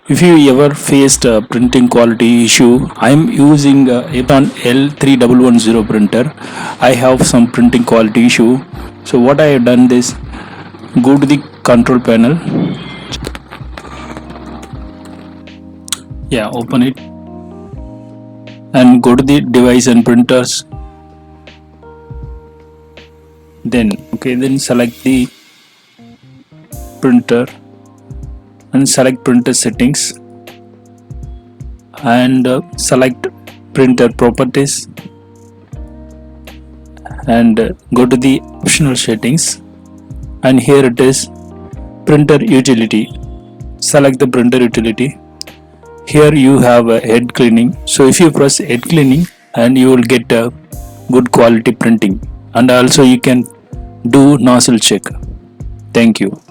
If you ever faced a printing quality issue, I am using Epson L3110 printer. I have some printing quality issue. So what I have done is go to the control panel. Yeah, open it and go to the device and printers. Then select the printer and select printer settings and select printer properties and go to the optional settings, and here it is printer utility. Select the printer utility. Here you have a head cleaning, so if you press head cleaning and you will get a good quality printing, and also you can do nozzle check. Thank you.